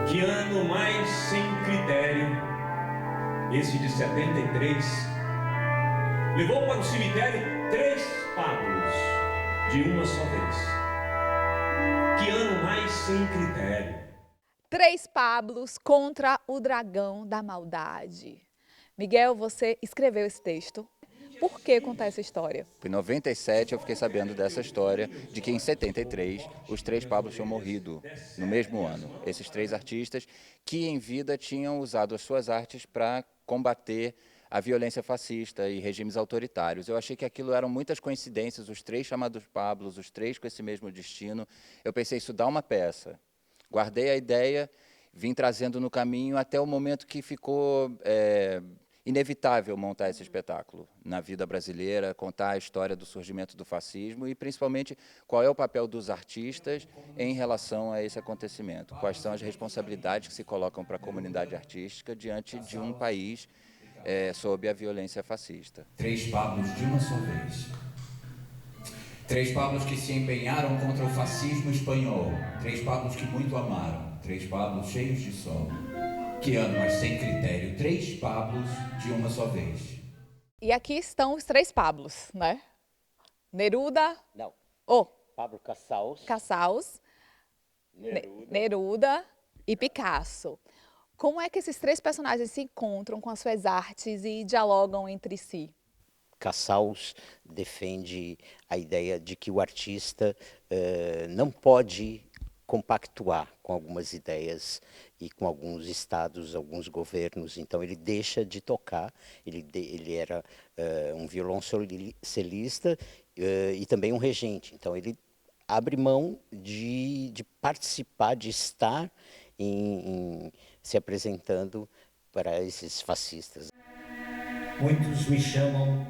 Que ano mais sem critério, esse de 73, levou para o cemitério 3 Pablos de uma só vez. Que ano mais sem critério. 3 Pablos contra o dragão da maldade. Miguel, você escreveu esse texto. Por que contar essa história? Em 97 eu fiquei sabendo dessa história de que em 73 os 3 Pablos tinham morrido no mesmo ano. Esses 3 artistas que em vida tinham usado as suas artes para combater a violência fascista e regimes autoritários. Eu achei que aquilo eram muitas coincidências, os 3 chamados Pablos, os 3 com esse mesmo destino. Eu pensei, isso dá uma peça. Guardei a ideia, vim trazendo no caminho até o momento que ficou inevitável montar esse espetáculo na vida brasileira, contar a história do surgimento do fascismo e, principalmente, qual é o papel dos artistas em relação a esse acontecimento. Quais são as responsabilidades que se colocam para a comunidade artística diante de um país sob a violência fascista. 3 Pablos de uma só vez. 3 Pablos que se empenharam contra o fascismo espanhol. 3 Pablos que muito amaram. 3 Pablos cheios de sol. Que ano, mas sem critério. 3 Pablos de uma só vez. E aqui estão os 3 Pablos, né? Neruda. Não. Pablo Casals. Casals. Neruda e Picasso. Como é que esses 3 personagens se encontram com as suas artes e dialogam entre si? Casals defende a ideia de que o artista não pode compactuar com algumas ideias e com alguns estados, alguns governos. Então ele deixa de tocar, ele era um violoncelista e também um regente. Então ele abre mão de participar, de estar se apresentando para esses fascistas. Muitos me chamam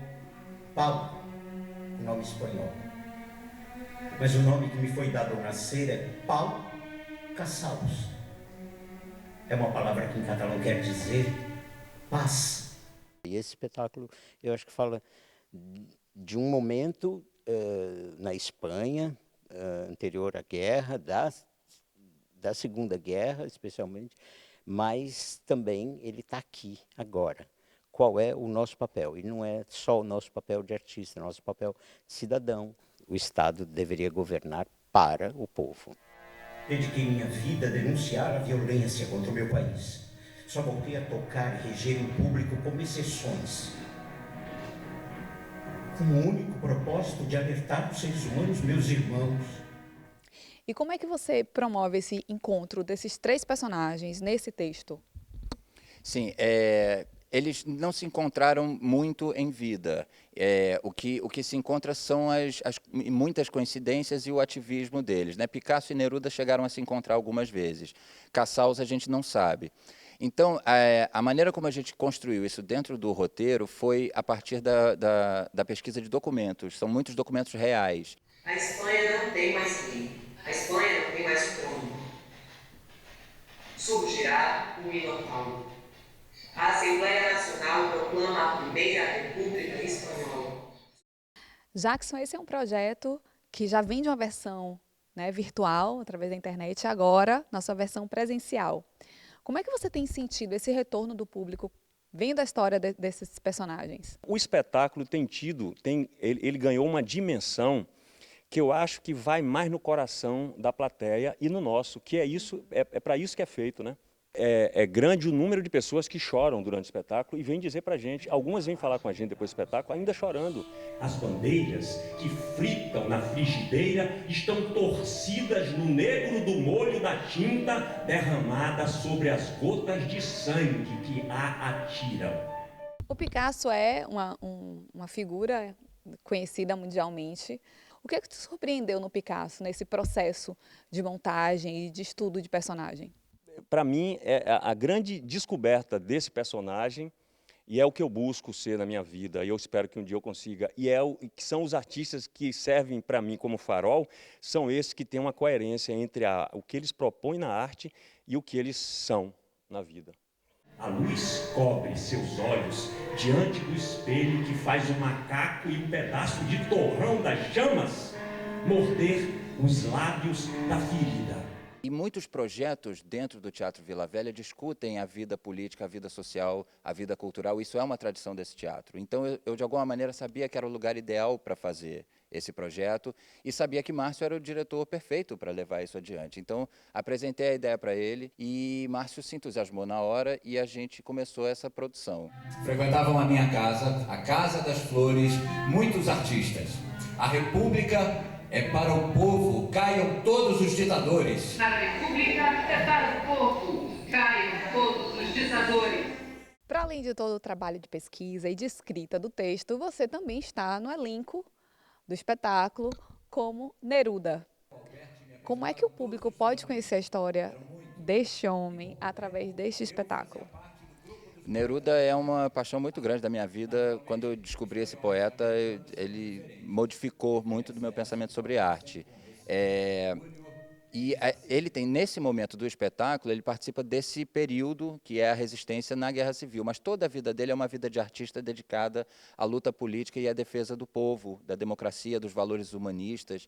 Paulo, o nome espanhol. Mas o nome que me foi dado ao nascer é Pau Casals. É uma palavra que em catalão quer dizer paz. E esse espetáculo, eu acho que fala de um momento na Espanha, anterior à guerra, da Segunda Guerra, especialmente, mas também ele está aqui, agora. Qual é o nosso papel? E não é só o nosso papel de artista, é o nosso papel de cidadão. O Estado deveria governar para o povo. Dediquei minha vida a denunciar a violência contra o meu país. Só voltei a tocar e reger o público como exceções. Com o único propósito de alertar os seres humanos, meus irmãos. E como é que você promove esse encontro desses 3 personagens nesse texto? Sim, eles não se encontraram muito em vida. O que se encontra são muitas coincidências e o ativismo deles, né? Picasso e Neruda chegaram a se encontrar algumas vezes. Casals a gente não sabe. Então, a maneira como a gente construiu isso dentro do roteiro foi a partir da pesquisa de documentos. São muitos documentos reais. A Espanha não tem mais rei. A Espanha não tem mais trono. Surgirá o Minotauro. A Assembleia Nacional proclama a Primeira República Espanhola. Jackson, esse é um projeto que já vem de uma versão, né, virtual, através da internet, e agora na sua versão presencial. Como é que você tem sentido esse retorno do público vendo a história desses personagens? O espetáculo ele ganhou uma dimensão que eu acho que vai mais no coração da plateia e no nosso, que é para isso que é feito, né? É grande o número de pessoas que choram durante o espetáculo e vêm dizer para a gente, algumas vêm falar com a gente depois do espetáculo, ainda chorando. As bandeiras que fritam na frigideira estão torcidas no negro do molho da tinta derramada sobre as gotas de sangue que a atiram. O Picasso é uma figura conhecida mundialmente. O que é que te surpreendeu no Picasso, nesse processo de montagem e de estudo de personagem? Para mim, a grande descoberta desse personagem, e é o que eu busco ser na minha vida, e eu espero que um dia eu consiga, que são os artistas que servem para mim como farol, são esses que têm uma coerência entre o que eles propõem na arte e o que eles são na vida. A luz cobre seus olhos diante do espelho que faz o macaco e um pedaço de torrão das chamas morder os lábios da ferida. E muitos projetos dentro do Teatro Vila Velha discutem a vida política, a vida social, a vida cultural. Isso é uma tradição desse teatro. Então, eu de alguma maneira, sabia que era o lugar ideal para fazer esse projeto e sabia que Márcio era o diretor perfeito para levar isso adiante. Então, apresentei a ideia para ele e Márcio se entusiasmou na hora e a gente começou essa produção. Frequentavam a minha casa, a Casa das Flores, muitos artistas. A República é para o povo, caiam todos os ditadores. Na República é para o povo, caiam todos os ditadores. Para além de todo o trabalho de pesquisa e de escrita do texto, você também está no elenco do espetáculo como Neruda. Como é que o público pode conhecer a história deste homem através deste espetáculo? Neruda é uma paixão muito grande da minha vida. Quando eu descobri esse poeta, ele modificou muito do meu pensamento sobre arte. Ele tem, nesse momento do espetáculo, ele participa desse período que é a resistência na Guerra Civil, mas toda a vida dele é uma vida de artista dedicada à luta política e à defesa do povo, da democracia, dos valores humanistas.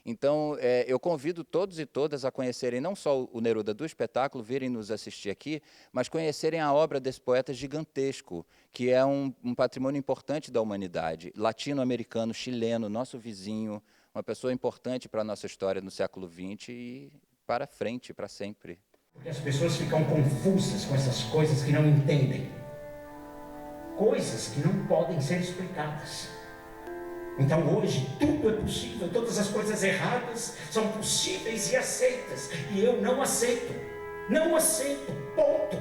Então, eu convido todos e todas a conhecerem não só o Neruda do espetáculo, virem nos assistir aqui, mas conhecerem a obra desse poeta gigantesco, que é um patrimônio importante da humanidade, latino-americano, chileno, nosso vizinho, uma pessoa importante para a nossa história no século XX e para frente, para sempre. Porque as pessoas ficam confusas com essas coisas que não entendem. Coisas que não podem ser explicadas. Então hoje tudo é possível, todas as coisas erradas são possíveis e aceitas. E eu não aceito. Não aceito, ponto.